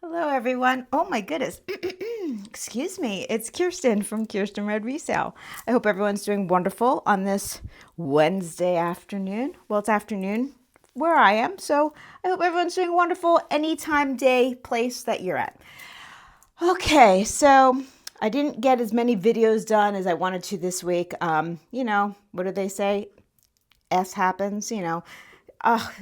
Hello, everyone. Oh my goodness. Excuse me. It's Kirsten from Kierstenredresale. I hope everyone's doing wonderful on this Wednesday afternoon. Well, it's afternoon where I am, so I hope everyone's doing wonderful anytime, day, place that you're at. Okay, so I didn't get as many videos done as I wanted to this week. What do they say? S happens,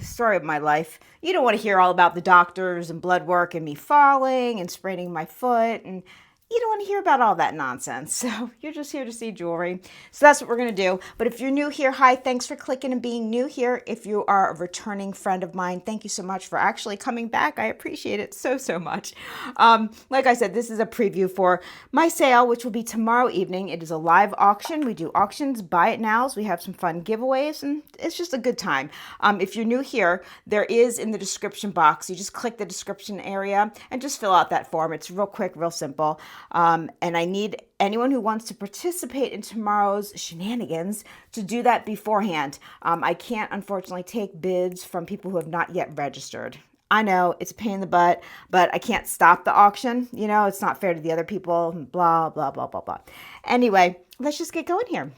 story of my life. You don't want to hear all about the doctors and blood work and me falling and spraining my foot, and you don't want to hear about all that nonsense. So you're just here to see jewelry. So that's what we're going to do. But if you're new here, hi, thanks for clicking and being new here. If you are a returning friend of mine, thank you so much for actually coming back. I appreciate it so much. Like I said, this is a preview for my sale, which will be tomorrow evening. It is a live auction. We do auctions, buy it nows. We have some fun giveaways, and it's just a good time. If you're new here, there is in the description box. You just click the description area and just fill out that form. It's real quick, real simple. And I need anyone who wants to participate in tomorrow's shenanigans to do that beforehand. I can't, unfortunately, take bids from people who have not yet registered. I know it's a pain in the butt, but I can't stop the auction. It's not fair to the other people, blah, blah, blah, blah, blah. Anyway, let's just get going here.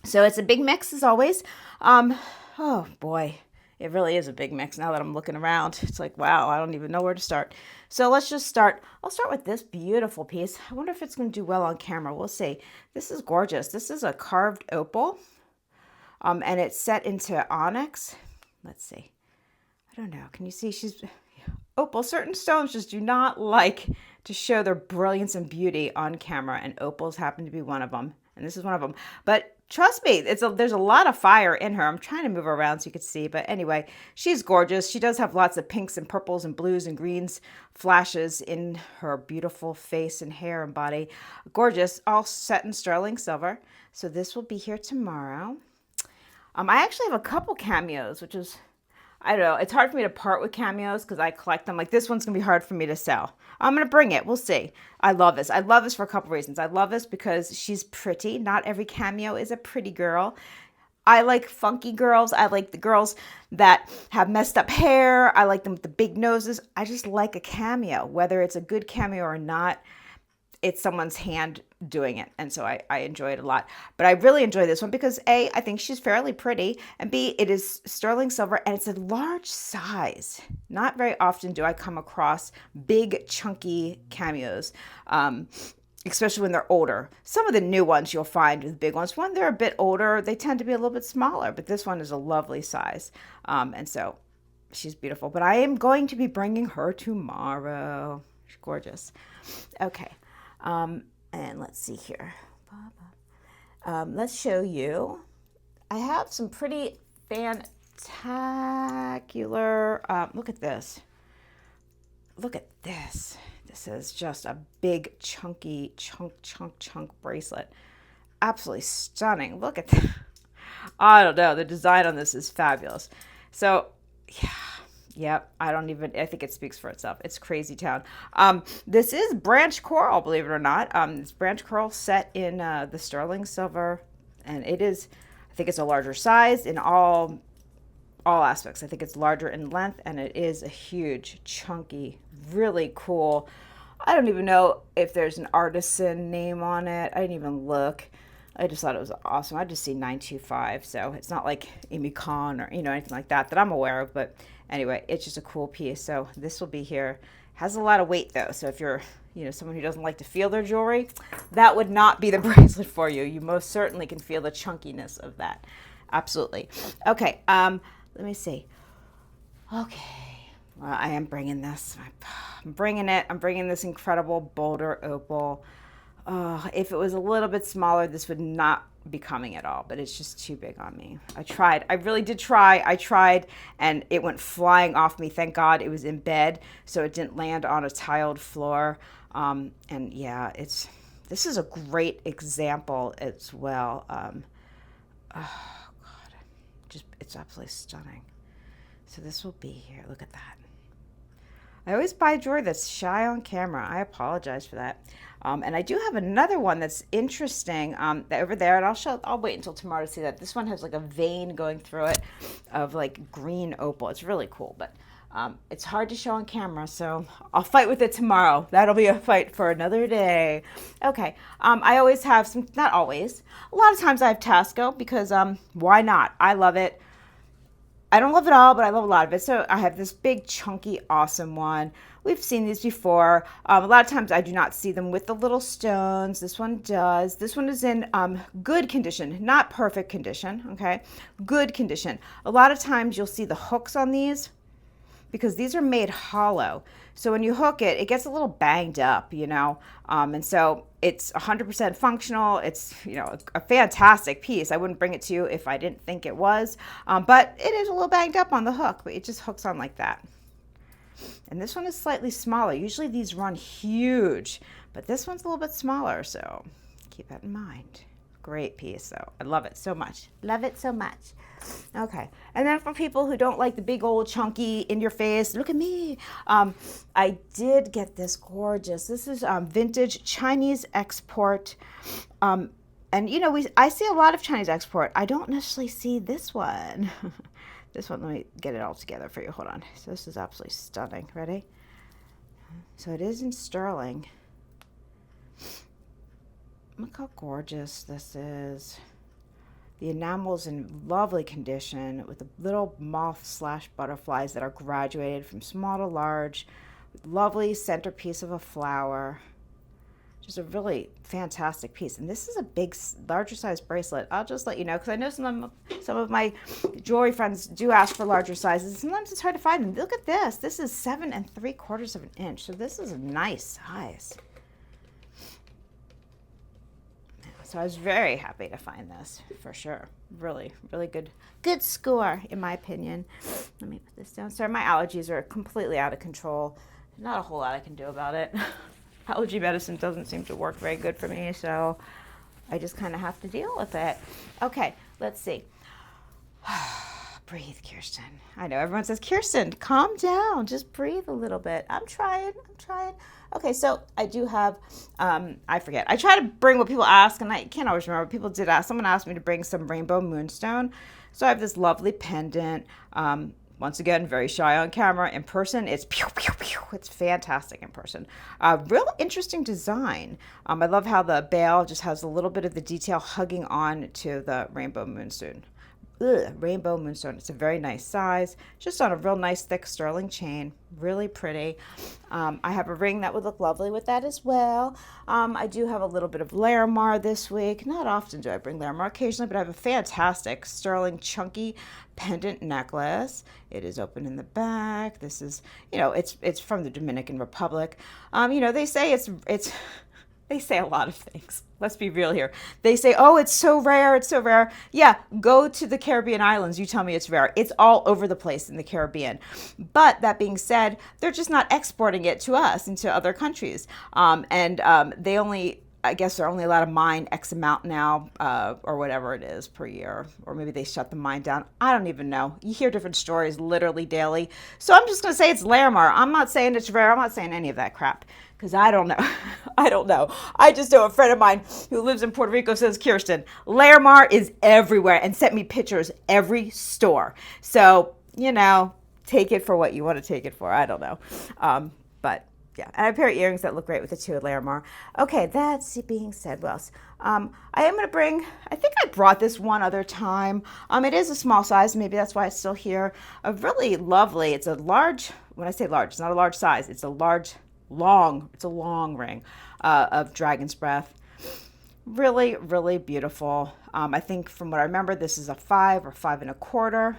So it's a big mix as always. Oh boy, it really is a big mix now that I'm looking around. It's like, wow, I don't even know where to start. So let's just start. I'll start with this beautiful piece. I wonder if it's going to do well on camera. We'll see. This is gorgeous. This is a carved opal, and it's set into onyx. Let's see. I don't know. Can you see? She's opal. Certain stones just do not like to show their brilliance and beauty on camera, and opals happen to be one of them. And this is one of them. But trust me, there's a lot of fire in her. I'm trying to move her around so you can see. But anyway, she's gorgeous. She does have lots of pinks and purples and blues and greens flashes in her beautiful face and hair and body. Gorgeous, all set in sterling silver. So this will be here tomorrow. I actually have a couple cameos, which is, I don't know. It's hard for me to part with cameos because I collect them. Like this one's going to be hard for me to sell. I'm going to bring it. We'll see. I love this. I love this for a couple reasons. I love this because she's pretty. Not every cameo is a pretty girl. I like funky girls. I like the girls that have messed up hair. I like them with the big noses. I just like a cameo, whether it's a good cameo or not. It's someone's hand doing it, and so I enjoy it a lot. But I really enjoy this one because A, I think she's fairly pretty, and B, it is sterling silver and it's a large size. Not very often do I come across big chunky cameos, especially when they're older. Some of the new ones you'll find with big ones, when they're a bit older, they tend to be a little bit smaller, but this one is a lovely size, and so she's beautiful. But I am going to be bringing her tomorrow. She's gorgeous. Okay. And let's see here. Let's show you. I have some pretty fantacular. Look at this. Look at this. This is just a big chunky chunk bracelet. Absolutely stunning. Look at that. I don't know. The design on this is fabulous. So, yeah. Yep, I think it speaks for itself. It's crazy town. This is branch coral, believe it or not. It's branch coral set in the sterling silver, and I think it's a larger size in all aspects. I think it's larger in length, and it is a huge, chunky, really cool. I don't even know if there's an artisan name on it. I didn't even look. I just thought it was awesome. I just see 925, so it's not like Amy Khan or anything like that I'm aware of. But anyway, it's just a cool piece. So this will be here. Has a lot of weight though, so if you're someone who doesn't like to feel their jewelry, that would not be the bracelet for you. You most certainly can feel the chunkiness of that. Absolutely. Okay. Let me see. Okay. Well, I am bringing this. I'm bringing it. I'm bringing this incredible boulder opal. If it was a little bit smaller, this would not be coming at all, but it's just too big on me. I tried. I really did try. I tried, and it went flying off me. Thank God it was in bed, so it didn't land on a tiled floor. And yeah, this is a great example as well. Oh God, it's absolutely stunning. So this will be here. Look at that. I always buy jewelry that's shy on camera. I apologize for that. And I do have another one that's interesting over there, and I'll wait until tomorrow to see that. This one has like a vein going through it of like green opal. It's really cool. But It's hard to show on camera, so I'll fight with it tomorrow. That'll be a fight for another day. Okay, I always have some, not always, a lot of times I have Taxco because why not? I love it. I don't love it all, but I love a lot of it. So I have this big, chunky, awesome one. We've seen these before. A lot of times I do not see them with the little stones. This one does. This one is in good condition, not perfect condition, okay? Good condition. A lot of times you'll see the hooks on these because these are made hollow. So when you hook it, it gets a little banged up, you know, and so it's 100% functional. It's, you know, a fantastic piece. I wouldn't bring it to you if I didn't think it was, but it is a little banged up on the hook, but it just hooks on like that. And this one is slightly smaller. Usually these run huge, but this one's a little bit smaller, so keep that in mind. Great piece, though. I love it so much. Love it so much. Okay, and then for people who don't like the big old chunky in your face, look at me. I did get this gorgeous. This is vintage Chinese export. And you know, I see a lot of Chinese export. I don't necessarily see this one. This one, let me get it all together for you. Hold on. So this is absolutely stunning. Ready? So it is in sterling. Look how gorgeous this is. The enamel's in lovely condition with the little moth/butterflies that are graduated from small to large. Lovely centerpiece of a flower. Just a really fantastic piece. And this is a big, larger size bracelet. I'll just let you know because I know some of my jewelry friends do ask for larger sizes. Sometimes it's hard to find them. Look at this. This is 7 3/4 inches. So this is a nice size. So I was very happy to find this for sure. Really, really good score in my opinion. Let me put this down. Sorry, my allergies are completely out of control. Not a whole lot I can do about it. Allergy medicine doesn't seem to work very good for me, so I just kind of have to deal with it. Okay, let's see. Breathe, Kirsten. I know everyone says, Kirsten, calm down. Just breathe a little bit. I'm trying. Okay, so I do have, I forget. I try to bring what people ask, and I can't always remember. People did ask. Someone asked me to bring some rainbow moonstone. So I have this lovely pendant. Once again, very shy on camera. In person, it's pew, pew, pew. It's fantastic in person. Real interesting design. I love how the bail just has a little bit of the detail hugging on to the rainbow moonstone. Rainbow moonstone. It's a very nice size, just on a real nice thick sterling chain. Really pretty. I have a ring that would look lovely with that as well. I do have a little bit of Larimar this week. Not often do I bring Larimar, occasionally, but I have a fantastic sterling chunky pendant necklace. It is open in the back. This is, you know, it's from the Dominican Republic. You know, they say it's they say a lot of things. Let's be real here. They say, oh, it's so rare. It's so rare. Yeah, go to the Caribbean islands. You tell me it's rare. It's all over the place in the Caribbean. But that being said, they're just not exporting it to us into other countries. They only, I guess they're only allowed to mine X amount now, or whatever it is per year. Or maybe they shut the mine down. I don't even know. You hear different stories literally daily. So I'm just going to say it's Larimar. I'm not saying it's rare. I'm not saying any of that crap. Because I don't know. I don't know. I just know a friend of mine who lives in Puerto Rico says, Kirsten, Larimar is everywhere and sent me pictures every store. So, you know, take it for what you want to take it for. I don't know. But yeah, and I have a pair of earrings that look great with the two Larimar. Okay, that's being said. What else? I am going to bring, I think I brought this one other time. It is a small size. Maybe that's why it's still here. A really lovely, it's a large, when I say large, it's not a large size. It's a large it's a long ring of Dragon's Breath. Really, really beautiful. I think from what I remember, this is a 5 or 5 1/4,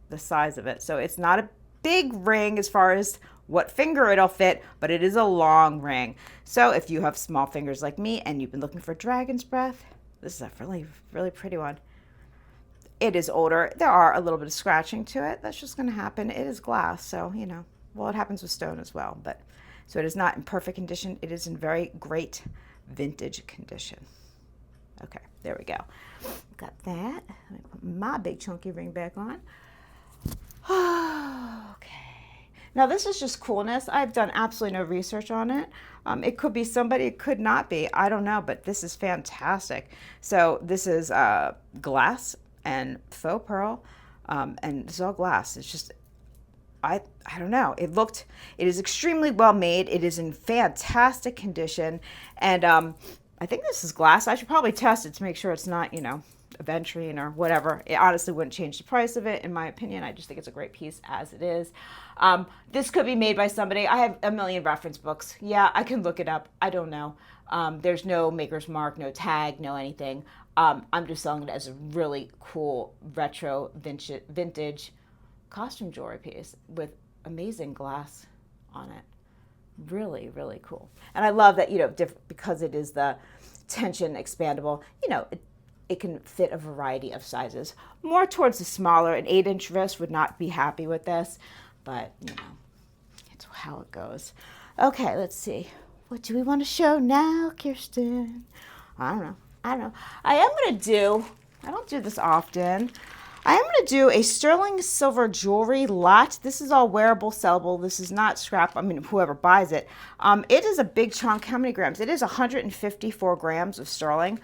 the size of it. So it's not a big ring as far as what finger it'll fit, but it is a long ring. So if you have small fingers like me and you've been looking for Dragon's Breath, this is a really, really pretty one. It is older. There are a little bit of scratching to it. That's just going to happen. It is glass, so, you know, well, it happens with stone as well, but so it is not in perfect condition. It is in very great vintage condition. Okay, there we go. Got that. Let me put my big chunky ring back on. Okay. Now this is just coolness. I've done absolutely no research on it. It could be somebody, it could not be. I don't know, but this is fantastic. So this is glass and faux pearl, and it's all glass. It's just I don't know. It is extremely well made. It is in fantastic condition. And I think this is glass. I should probably test it to make sure it's not, aventurine or whatever. It honestly wouldn't change the price of it, in my opinion. I just think it's a great piece as it is. This could be made by somebody. I have a million reference books. Yeah, I can look it up. I don't know. There's no maker's mark, no tag, no anything. I'm just selling it as a really cool retro vintage costume jewelry piece with amazing glass on it. Really, really cool. And I love that, because it is the tension expandable, it can fit a variety of sizes. More towards the smaller, an 8-inch wrist would not be happy with this, but, it's how it goes. Okay, let's see. What do we want to show now, Kirsten? I don't know. I don't do this often. I am going to do a sterling silver jewelry lot. This is all wearable, sellable. This is not scrap. I mean, whoever buys it. It is a big chunk. How many grams? It is 154 grams of sterling.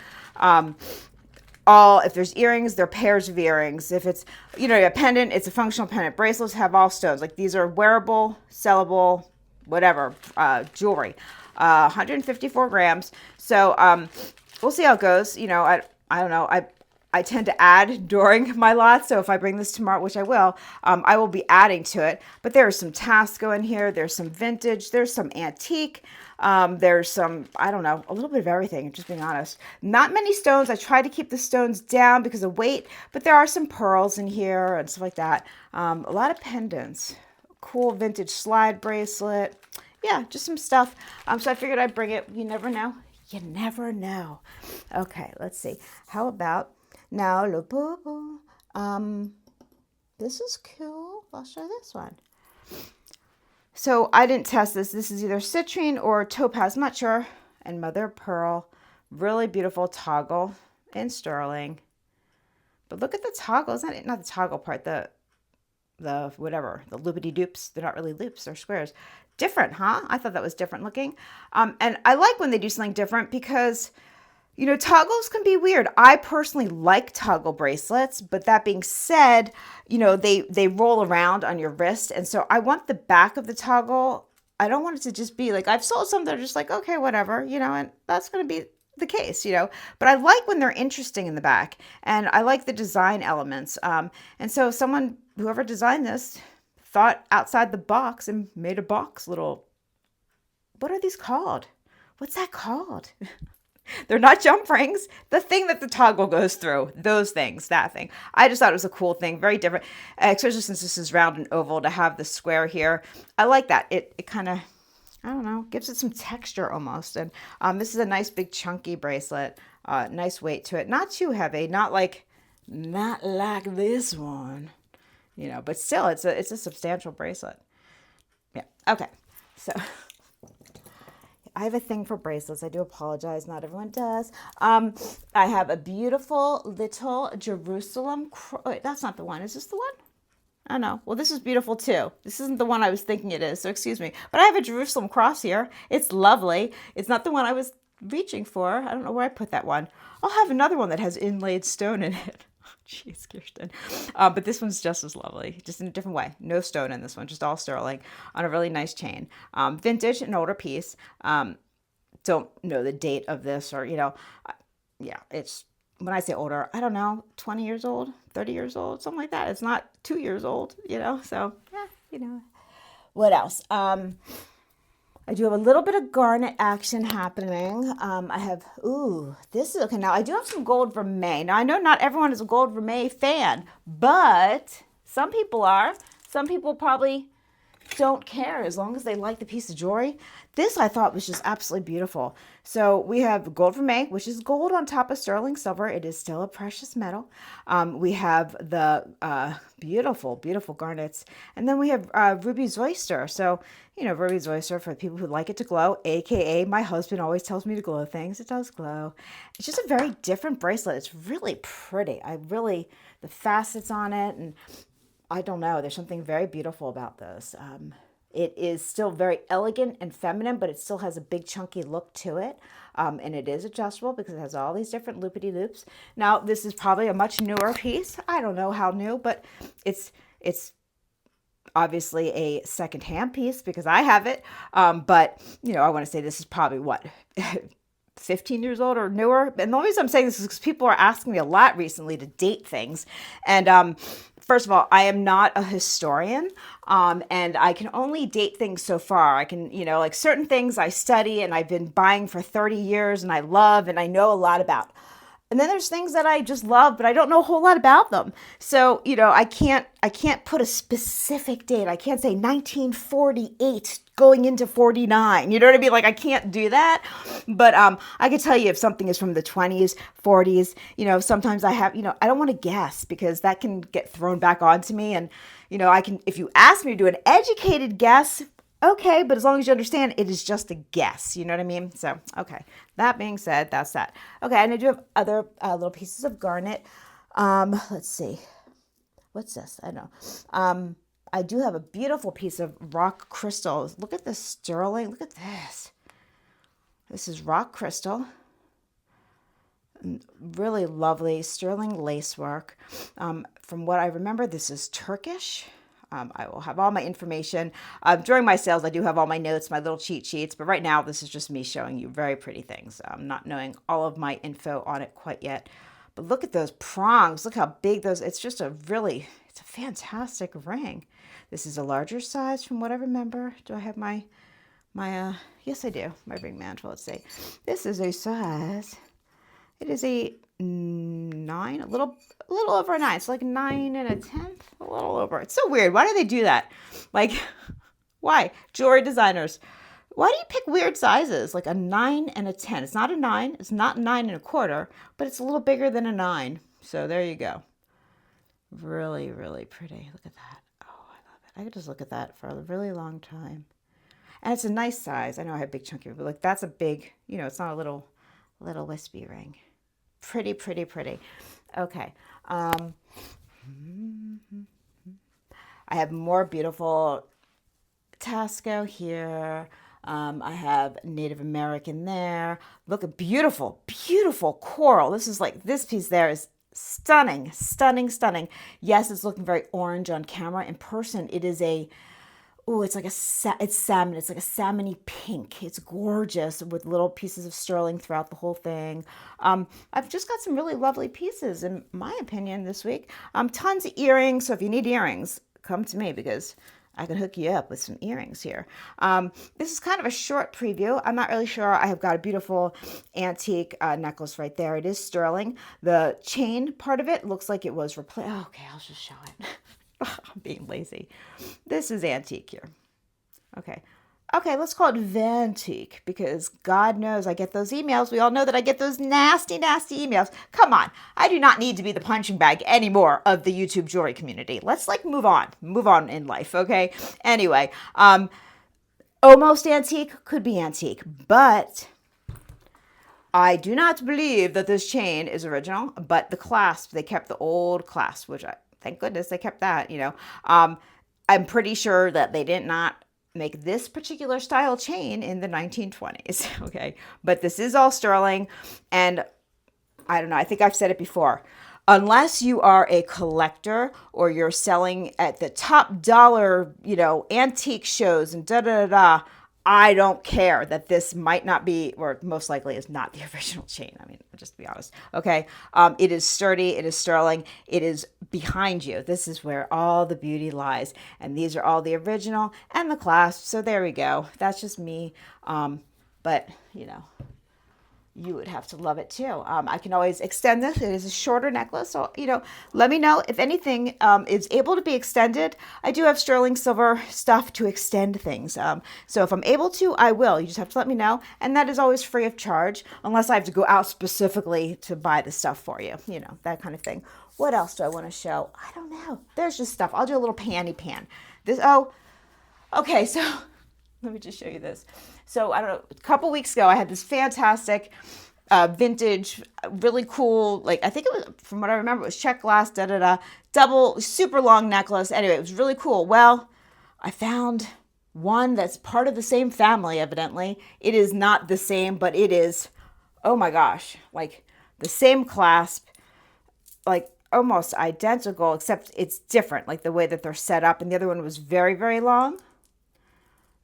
If there's earrings, they're pairs of earrings. If it's, a pendant, it's a functional pendant. Bracelets have all stones. Like these are wearable, sellable, whatever, jewelry. 154 grams. So we'll see how it goes. I don't know. I tend to add during my lot. So if I bring this tomorrow, which I will be adding to it. But there's some Taxco in here. There's some vintage. There's some antique. There's some, I don't know, a little bit of everything, just being honest. Not many stones. I try to keep the stones down because of weight, but there are some pearls in here and stuff like that. A lot of pendants. Cool vintage slide bracelet. Yeah, just some stuff. So I figured I'd bring it. You never know. You never know. Okay, let's see. How about now, this is cool. I'll show this one. So I didn't test this. This is either citrine or topaz, I'm not sure. And mother of pearl. Really beautiful toggle in sterling. But look at the toggle. It's not the toggle part. The whatever. The loopity-doops. They're not really loops. They're squares. Different, huh? I thought that was different looking. And I like when they do something different because, toggles can be weird. I personally like toggle bracelets, but that being said, they roll around on your wrist. And so I want the back of the toggle. I don't want it to just be like, I've sold some that are just like, okay, whatever, and that's going to be the case, but I like when they're interesting in the back and I like the design elements. And so whoever designed this thought outside the box and made a box little, what are these called? What's that called? They're not jump rings. The thing that the toggle goes through, those things, that thing. I just thought it was a cool thing, very different, especially since this is round and oval to have the square here. I like that. It kind of, I don't know, gives it some texture almost. And this is a nice big chunky bracelet, nice weight to it. Not too heavy, not like this one, but still it's a substantial bracelet. Yeah. Okay. So I have a thing for bracelets. I do apologize. Not everyone does. I have a beautiful little Jerusalem. Wait, that's not the one. Is this the one? I don't know. Well, this is beautiful too. This isn't the one I was thinking it is, so excuse me. But I have a Jerusalem cross here. It's lovely. It's not the one I was reaching for. I don't know where I put that one. I'll have another one that has inlaid stone in it. Jeez, Kirsten. But this one's just as lovely, just in a different way. No stone in this one, just all sterling on a really nice chain. Vintage, an older piece. Don't know the date of this or, yeah, it's, when I say older, I don't know, 20 years old, 30 years old, something like that. It's not 2 years old, so, yeah, What else? I do have a little bit of garnet action happening. I have, this is, okay, now I do have some gold vermeil. Now I know not everyone is a gold vermeil fan, but some people are. Some people probably don't care as long as they like the piece of jewelry. This I thought was just absolutely beautiful. So we have gold vermeil, which is gold on top of sterling silver. It is still a precious metal. We have the beautiful, beautiful garnets. And then we have ruby's oyster. So, ruby's oyster for people who like it to glow, AKA my husband always tells me to glow things. It does glow. It's just a very different bracelet. It's really pretty. The facets on it, and I don't know. There's something very beautiful about this. It is still very elegant and feminine, but it still has a big chunky look to it. And it is adjustable because it has all these different loopity loops. Now, this is probably a much newer piece. I don't know how new, but it's obviously a secondhand piece because I have it. But, I want to say this is probably what, 15 years old or newer. And the only reason I'm saying this is because people are asking me a lot recently to date things. And first of all, I am not a historian, and I can only date things so far. I can, like certain things I study and I've been buying for 30 years and I love and I know a lot about. And then there's things that I just love, but I don't know a whole lot about them. So, I can't put a specific date. I can't say 1948 going into 49. You know what I mean? Like I can't do that. But I can tell you if something is from the 20s, 40s, sometimes I have, I don't want to guess because that can get thrown back onto me. And, I can, if you ask me to do an educated guess, okay, but as long as you understand, it is just a guess. You know what I mean? So, okay. That being said, that's that. Okay, and I do have other little pieces of garnet. Let's see. What's this? I don't know. I do have a beautiful piece of rock crystal. Look at this sterling. Look at this. This is rock crystal. Really lovely sterling lacework. From what I remember, this is Turkish. I will have all my information. During my sales, I do have all my notes, my little cheat sheets, but right now this is just me showing you very pretty things. I'm not knowing all of my info on it quite yet. But look at those prongs. Look how big those, it's a fantastic ring. This is a larger size from what I remember. Do I have my yes I do, my ring mantle. Let's see. This is a size, it is a 9, a little over a 9. It's like 9 1/10, a little over. It's so weird. Why do they do that? Like, why? Jewelry designers, why do you pick weird sizes? Like a 9 1/10. It's not a 9. It's not 9 1/4, but it's a little bigger than a 9. So there you go. Really, really pretty. Look at that. Oh, I love it. I could just look at that for a really long time. And it's a nice size. I know I have big chunky, but like that's a big, it's not a little wispy ring. Pretty, pretty, pretty. Okay. I have more beautiful Taxco here. I have Native American there. Look at beautiful, beautiful coral. This piece there is stunning, stunning, stunning. Yes, it's looking very orange on camera. In person, it is it's salmon. It's like a salmony pink. It's gorgeous with little pieces of sterling throughout the whole thing. I've just got some really lovely pieces, in my opinion, this week. Tons of earrings. So if you need earrings, come to me because I can hook you up with some earrings here. This is kind of a short preview. I'm not really sure. I have got a beautiful antique necklace right there. It is sterling. The chain part of it looks like it was replaced. Oh, okay, I'll just show it. I'm being lazy. This is antique here. Okay. Okay, let's call it Vantique because God knows I get those emails. We all know that I get those nasty, nasty emails. Come on. I do not need to be the punching bag anymore of the YouTube jewelry community. Let's move on in life. Okay. Anyway, almost antique, could be antique, but I do not believe that this chain is original, but the clasp, they kept the old clasp, which thank goodness they kept that, I'm pretty sure that they did not make this particular style chain in the 1920s. Okay. But this is all sterling. And I don't know, I think I've said it before. Unless you are a collector or you're selling at the top dollar, antique shows and I don't care that this might not be, or most likely is not the original chain. I mean, just to be honest. Okay. It is sturdy. It is sterling. It is behind you. This is where all the beauty lies. And these are all the original and the clasp. So there we go. That's just me. But you would have to love it too. I can always extend this. It is a shorter necklace. So, let me know if anything is able to be extended. I do have sterling silver stuff to extend things. So if I'm able to, I will. You just have to let me know. And that is always free of charge, unless I have to go out specifically to buy the stuff for you, that kind of thing. What else do I want to show? I don't know. There's just stuff. I'll do a little panty pan. Okay. So let me just show you this. So I don't know, a couple weeks ago, I had this fantastic vintage, really cool, I think it was, from what I remember, it was check glass, double, super long necklace. Anyway, it was really cool. Well, I found one that's part of the same family, evidently. It is not the same, but it is, oh my gosh, the same clasp, almost identical, except it's different, like the way that they're set up. And the other one was very, very long.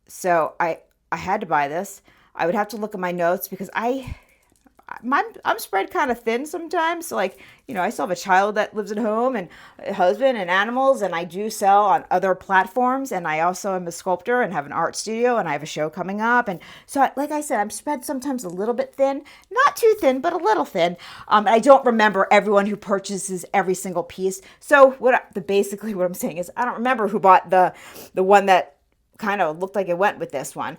So I had to buy this. I would have to look at my notes because I'm spread kind of thin sometimes. So like, I still have a child that lives at home and a husband and animals, and I do sell on other platforms. And I also am a sculptor and have an art studio, and I have a show coming up. And so, like I said, I'm spread sometimes a little bit thin, not too thin, but a little thin. I don't remember everyone who purchases every single piece. So basically what I'm saying is I don't remember who bought the one that kind of looked like it went with this one.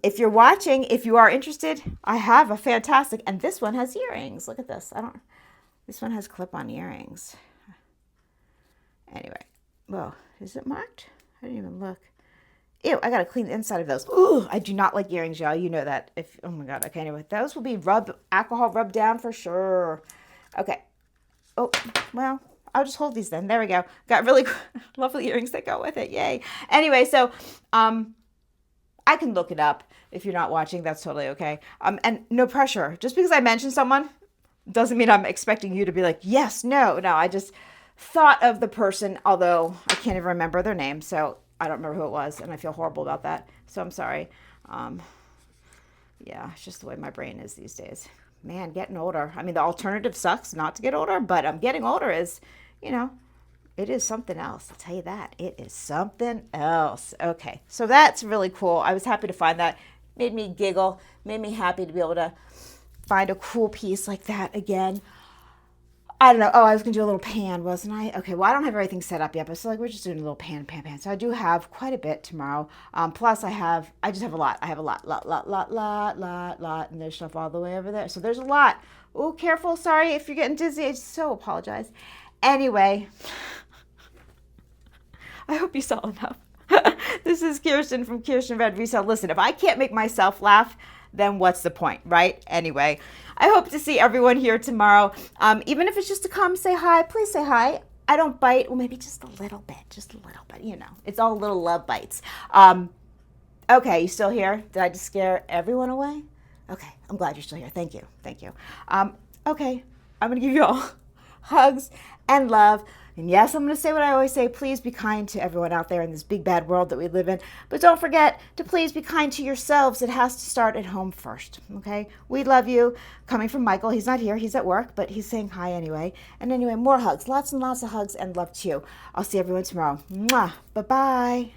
If you're watching, if you are interested, I have a fantastic, and this one has earrings. Look at this. This one has clip-on earrings. Anyway, well, is it marked? I didn't even look. Ew, I gotta clean the inside of those. Ooh, I do not like earrings, y'all. You know that. Oh my God. Okay, anyway, those will be alcohol rubbed down for sure. Okay. Oh, well, I'll just hold these then. There we go. Got really lovely earrings that go with it. Yay. Anyway, so I can look it up. If you're not watching, that's totally okay. And no pressure. Just because I mentioned someone doesn't mean I'm expecting you to be like, yes, no. No, I just thought of the person, although I can't even remember their name. So I don't remember who it was, and I feel horrible about that. So I'm sorry. Yeah, it's just the way my brain is these days. Man, getting older. I mean, the alternative sucks not to get older, but getting older is, it is something else. I'll tell you that. It is something else. Okay, so that's really cool. I was happy to find that. Made me giggle. Made me happy to be able to find a cool piece like that again. I don't know. Oh, I was going to do a little pan, wasn't I? Okay, well, I don't have everything set up yet, but so we're just doing a little pan. So I do have quite a bit tomorrow. Plus I just have a lot. I have a lot, and there's stuff all the way over there. So there's a lot. Oh, careful. Sorry if you're getting dizzy. I so apologize. Anyway, I hope you saw enough. This is Kiersten from Kierstenredresale. Listen, if I can't make myself laugh, then what's the point, right? Anyway, I hope to see everyone here tomorrow. Even if it's just to come say hi, please say hi. I don't bite. Well, maybe just a little bit. It's all little love bites. Okay, you still here? Did I just scare everyone away? Okay, I'm glad you're still here. Thank you. Okay, I'm going to give you all hugs and love. And yes, I'm going to say what I always say. Please be kind to everyone out there in this big, bad world that we live in. But don't forget to please be kind to yourselves. It has to start at home first, okay? We love you. Coming from Michael. He's not here. He's at work, but he's saying hi anyway. And anyway, more hugs. Lots and lots of hugs and love to you. I'll see everyone tomorrow. Mwah. Bye-bye.